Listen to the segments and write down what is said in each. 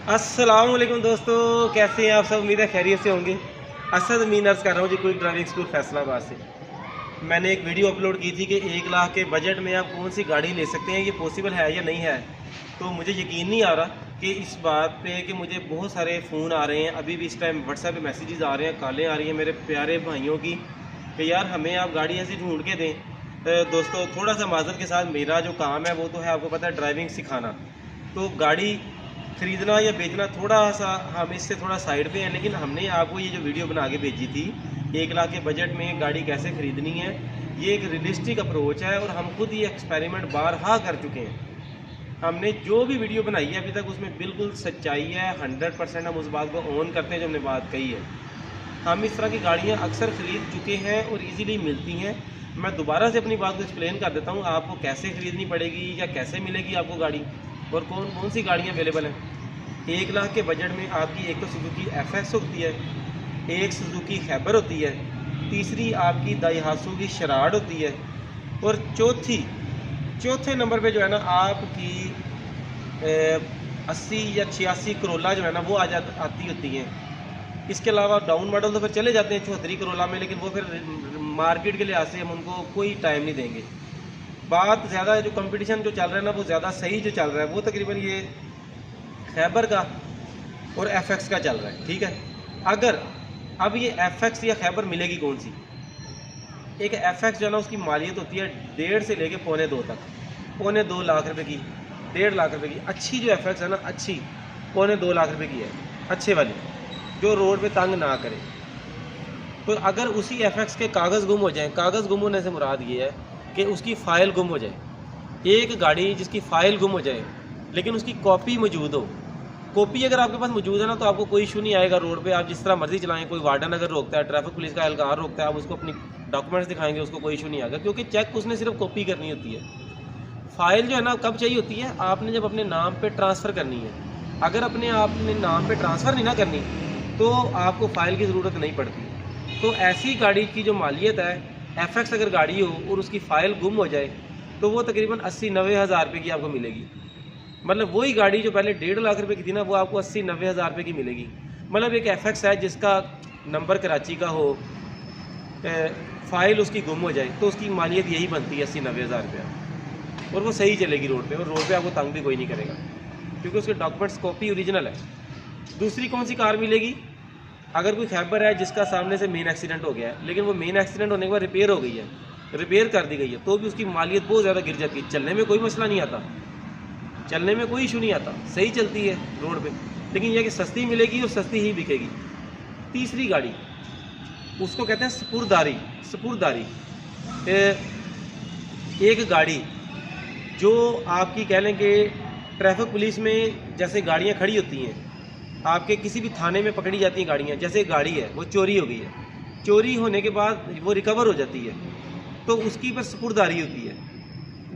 अस्सलाम वालेकुम दोस्तों, कैसे हैं आप सब। उम्मीद है खैरियत से होंगे। असद अमीन अर्ज़ कर रहा हूँ जी, क्विक ड्राइविंग स्कूल फैसलाबाद से। मैंने एक वीडियो अपलोड की थी कि 1 लाख के बजट में आप कौन सी गाड़ी ले सकते हैं, ये पॉसिबल है या नहीं है। तो मुझे यकीन नहीं आ रहा कि इस बात पे कि मुझे बहुत सारे फ़ोन आ रहे हैं, अभी भी इस टाइम व्हाट्सएप पे मैसेजेस आ रहे हैं, कॉलें आ रही हैं मेरे प्यारे भाइयों की कि यार हमें आप गाड़ी ऐसी ढूंढ के दें। दोस्तों थोड़ा सा माजर के साथ, मेरा जो काम है वो तो है आपको पता है ड्राइविंग सिखाना। तो गाड़ी ख़रीदना या बेचना थोड़ा सा हम इससे थोड़ा साइड पे हैं, लेकिन हमने आपको ये जो वीडियो बना के भेजी थी 1 लाख के बजट में गाड़ी कैसे ख़रीदनी है, ये एक रियलिस्टिक अप्रोच है और हम खुद ये एक्सपेरिमेंट बारहा कर चुके हैं। हमने जो भी वीडियो बनाई है अभी तक उसमें बिल्कुल सच्चाई है, 100% हम उस बात को ऑन करते हैं जो हमने बात कही है। हम इस तरह की गाड़ियाँ अक्सर ख़रीद चुके हैं और ईज़िली मिलती हैं। मैं दोबारा से अपनी बात को एक्सप्लेन कर देता हूँ, आपको कैसे ख़रीदनी पड़ेगी या कैसे मिलेगी आपको गाड़ी और कौन कौन सी गाड़ियाँ अवेलेबल हैं। 1 लाख के बजट में आपकी एक तो सुजुकी FX होती है, एक सुजुकी खैबर होती है, तीसरी आपकी दाइहासू की शराड होती है और चौथे नंबर पे जो है ना आपकी 80 या 86 करोला जो है ना वो आती होती हैं। इसके अलावा डाउन मॉडल तो फिर चले जाते हैं 74 करोला में, लेकिन वो फिर मार्केट के लिहाज से हम उनको कोई टाइम नहीं देंगे। बात ज़्यादा जो कंपटीशन जो चल रहा है ना वो ज़्यादा सही जो चल रहा है वो तकरीबन ये खैबर का और FX का चल रहा है, ठीक है। अगर अब ये FX या खैबर मिलेगी कौन सी, एक FX जो है ना उसकी मालियत होती है 1.5 से लेके 1.25 तक, 1.25 लाख रुपए की, 1.5 लाख रुपए की अच्छी जो FX है ना, अच्छी 1.25 लाख रुपए की है, अच्छे वाली जो रोड पे तंग ना करे। तो अगर उसी FX के कागज़ गुम हो जाएं, कागज़ गुम होने से मुराद ये है कि उसकी फ़ाइल गुम हो जाए। एक गाड़ी जिसकी फ़ाइल गुम हो जाए लेकिन उसकी कॉपी मौजूद हो, कॉपी अगर आपके पास मौजूद है ना तो आपको कोई इशू नहीं आएगा। रोड पे आप जिस तरह मर्जी चलाएं, कोई वार्डन अगर रोकता है, ट्रैफिक पुलिस का एहलकार रोकता है, आप उसको अपनी डॉक्यूमेंट्स दिखाएंगे, उसको कोई इशू नहीं आएगा, क्योंकि चेक उसने सिर्फ कॉपी करनी होती है। फ़ाइल जो है ना कब चाहिए होती है, आपने जब अपने नाम पे ट्रांसफ़र करनी है। अगर अपने नाम पे ट्रांसफ़र नहीं ना करनी तो आपको फ़ाइल की ज़रूरत नहीं पड़ती। तो ऐसी गाड़ी की जो मालियत है, FX अगर गाड़ी हो और उसकी फ़ाइल गुम हो जाए तो वो तकरीबन 80-90 हज़ार रुपये की आपको मिलेगी। मतलब वही गाड़ी जो पहले 1.5 लाख रुपए की थी ना वो आपको 80-90 हज़ार रुपये की मिलेगी। मतलब एक FX है जिसका नंबर कराची का हो, फ़ाइल उसकी गुम हो जाए तो उसकी मालियत यही बनती है 80-90 हज़ार रुपया, और वो सही चलेगी रोड पे, और रोड पे आपको तंग भी कोई नहीं करेगा क्योंकि उसके डॉक्यूमेंट्स कॉपी ओरिजिनल है। दूसरी कौन सी कार मिलेगी, अगर कोई खैबर है जिसका सामने से मेन एक्सीडेंट हो गया है, लेकिन वो मेन एक्सीडेंट होने के बाद रिपेयर हो गई है, रिपेयर कर दी गई है, तो भी उसकी मालियत बहुत ज़्यादा गिर जाती है। चलने में कोई मसला नहीं आता, चलने में कोई इशू नहीं आता, सही चलती है रोड पे, लेकिन यह कि सस्ती मिलेगी और सस्ती ही बिकेगी। तीसरी गाड़ी उसको कहते हैं सपुर्दारी। एक गाड़ी जो आपकी कह लें कि ट्रैफिक पुलिस में जैसे गाड़ियाँ खड़ी होती हैं, आपके किसी भी थाने में पकड़ी जाती हैं गाड़ियाँ, जैसे गाड़ी है वो चोरी हो गई है, चोरी होने के बाद वो रिकवर हो जाती है तो उसकी पर सपुर्दारी होती है।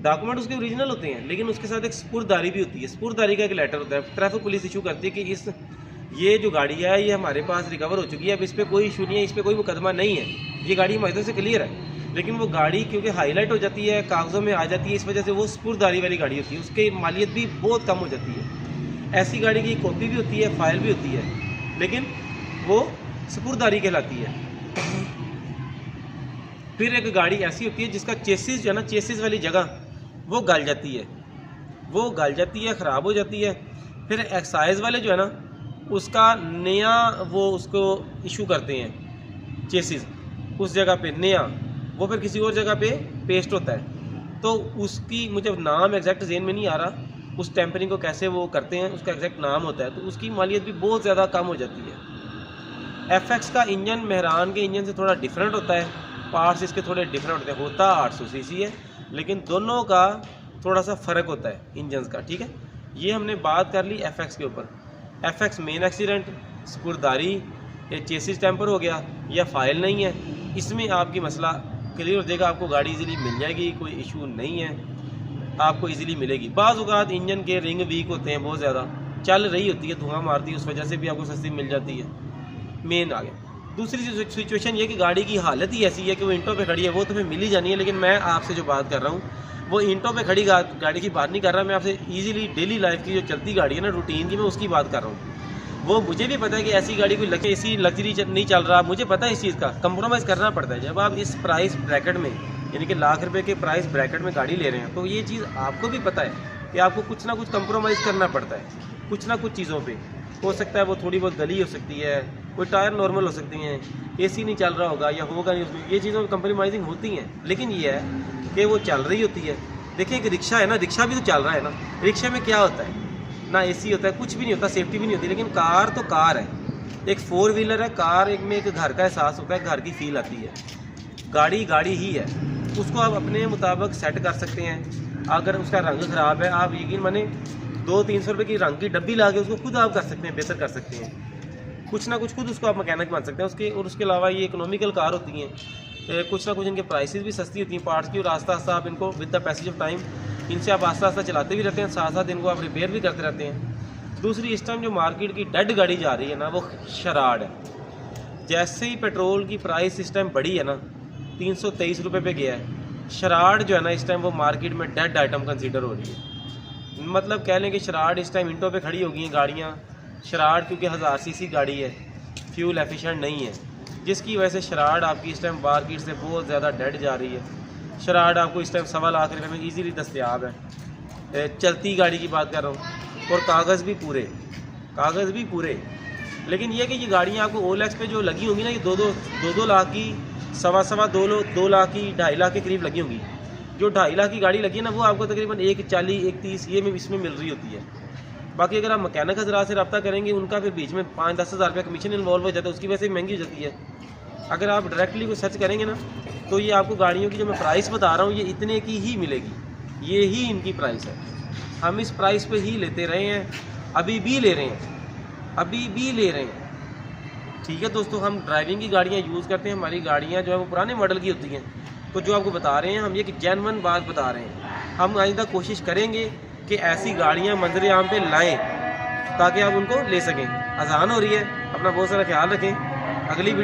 डॉक्यूमेंट उसके ओरिजिनल होते हैं लेकिन उसके साथ एक सपुर्दारी भी होती है। सपुर्दारी का एक लेटर होता है, ट्रैफिक पुलिस इशू करती है कि ये जो गाड़ी है ये हमारे पास रिकवर हो चुकी है, अब इस पर कोई इशू नहीं है, इस पर कोई मुकदमा नहीं है, ये गाड़ी हमारी तरफ से क्लियर है। लेकिन वो गाड़ी क्योंकि हाईलाइट हो जाती है, कागज़ों में आ जाती है, इस वजह से वो सपुर्दारी वाली गाड़ी होती है, उसकी मालियत भी बहुत कम हो जाती है। ऐसी गाड़ी की कॉपी भी होती है, फ़ाइल भी होती है, लेकिन वो सपुर्दारी कहलाती है। फिर एक गाड़ी ऐसी होती है जिसका चेसिस जो है ना, चेसिस वाली जगह वो गल जाती है, ख़राब हो जाती है। फिर एक्साइज वाले जो है ना उसका नया वो उसको इशू करते हैं, चेसिस उस जगह पे नया, वो फिर किसी और जगह पे पेस्ट होता है। तो उसकी मुझे नाम एग्जैक्ट ज़हन में नहीं आ रहा, उस टेम्परिंग को कैसे वो करते हैं, उसका एग्जैक्ट नाम होता है, तो उसकी मालियत भी बहुत ज़्यादा कम हो जाती है। FX का इंजन मेहरान के इंजन से थोड़ा डिफरेंट होता है, पार्ट्स इसके थोड़े डिफरेंट होते हैं, होता 800 cc है, लेकिन दोनों का थोड़ा सा फ़र्क होता है इंजन्स का, ठीक है। ये हमने बात कर ली FX के ऊपर। FX मेन एक्सीडेंट, सपुर्दारी, या चेसिस टेम्पर हो गया या फ़ाइल नहीं है, इसमें आपकी मसला क्लियर हो जाएगा, आपको गाड़ी इजीली मिल जाएगी, कोई इशू नहीं है, आपको इजीली मिलेगी। बाज़ औक़ात इंजन के रिंग वीक होते हैं, बहुत ज़्यादा चल रही होती है, धुआं मारती है, उस वजह से भी आपको सस्ती मिल जाती है। मेन आ गया। दूसरी सिचुएशन ये कि गाड़ी की हालत ही ऐसी है कि वो इंटों पे खड़ी है, वो तो फिर मिल ही जानी है। लेकिन मैं आपसे जो बात कर रहा हूँ वो ईंटों पे खड़ी गाड़ी की बात नहीं कर रहा मैं आपसे, इजीली डेली लाइफ की जो चलती गाड़ी है ना, रूटीन की, मैं उसकी बात कर रहा हूँ। वो मुझे भी पता है कि ऐसी गाड़ी कोई ऐसी लग्जरी नहीं चल रहा, मुझे पता है इस चीज़ का, कंप्रोमाइज़ करना पड़ता है। जब आप इस प्राइस ब्रैकेट में, यानी कि लाख रुपए के प्राइस ब्रैकेट में गाड़ी ले रहे हैं, तो ये चीज़ आपको भी पता है कि आपको कुछ ना कुछ कंप्रोमाइज़ करना पड़ता है, कुछ ना कुछ चीज़ों पे। हो सकता है वो थोड़ी बहुत गली हो सकती है, कोई टायर नॉर्मल हो सकती हैं, एसी नहीं चल रहा होगा या होगा नहीं उसमें, ये चीज़ों में कंप्रोमाइजिंग होती हैं। लेकिन ये है कि वो चल रही होती है। देखिए एक रिक्शा है ना, रिक्शा भी तो चल रहा है ना, रिक्शा में क्या होता है ना, एसी होता है, कुछ भी नहीं होता, सेफ्टी भी नहीं होती। लेकिन कार तो कार है, एक 4 व्हीलर है, कार एक में एक घर का एहसास होता है, घर की फील आती है। गाड़ी गाड़ी ही है, उसको आप अपने मुताबिक सेट कर सकते हैं। अगर उसका रंग ख़राब है, आप यकीन माने 200-300 रुपये की रंग की डब्बी ला के उसको खुद आप कर सकते हैं, बेहतर कर सकते हैं, कुछ ना कुछ खुद उसको आप मैकेनिक बन सकते हैं उसके। और उसके अलावा ये इकोनॉमिकल कार होती हैं, कुछ ना कुछ इनके प्राइसेस भी सस्ती होती हैं पार्ट्स की, और आस्ता आस्ता आप इनको with the passage of time इनसे आप आस्ता आस्ता चलाते भी रहते हैं, साथ साथ इनको आप रिपेयर भी करते रहते हैं। दूसरी, इस टाइम जो मार्केट की डेड गाड़ी जा रही है ना, वो शराड है। जैसे ही पेट्रोल की प्राइस इस टाइम बढ़ी है ना, 323 रुपये पे गया है, शराड जो है ना इस टाइम वो मार्केट में डेड आइटम कंसीडर हो रही है। मतलब कह लें कि शराड इस टाइम इंटों पे खड़ी हो गई हैं गाड़ियाँ। शराड क्योंकि 1000 सीसी गाड़ी है, फ्यूल एफिशिएंट नहीं है, जिसकी वजह से शराड आपकी इस टाइम मार्केट से बहुत ज़्यादा डेड जा रही है। शराड आपको इस टाइम 1.25 लाख रुपये में ईजीली दस्तयाब है, चलती गाड़ी की बात कर रहा हूँ, और कागज़ भी पूरे। लेकिन ये कि ये गाड़ियाँ आपको ओलेक्स पे जो लगी होंगी ना, ये 2 लाख की, 2 लाख की, 2.5 लाख के करीब लगी होंगी। जो 2.5 लाख की गाड़ी लगी है ना, वो आपको तकरीबन 140, 130 ये में इसमें मिल रही होती है। बाकी अगर आप मैकेनिक हज़रात से रब्ता करेंगे, उनका फिर बीच में 5-10 हज़ार रुपये कमीशन इन्वॉल्व हो जाता है, उसकी वजह से महंगी हो जाती है। अगर आप डायरेक्टली को सर्च करेंगे ना, तो ये आपको गाड़ियों की जो मैं प्राइस बता रहा हूँ, ये इतने की ही मिलेगी, ये ही इनकी प्राइस है। हम इस प्राइस पे ही लेते रहे हैं, अभी भी ले रहे हैं। ठीक है दोस्तों, हम ड्राइविंग की गाड़ियाँ यूज़ करते हैं, हमारी गाड़ियाँ जो है वो पुराने मॉडल की होती हैं। तो जो आपको बता रहे हैं, हम ये कि जेन्युइन बात बता रहे हैं। हम आइंदा कोशिश करेंगे कि ऐसी गाड़ियाँ मंजर-ए-आम पे लाएँ ताकि आप उनको ले सकें। आसान हो रही है, अपना बहुत सारा ख्याल रखें। अगली वीडियो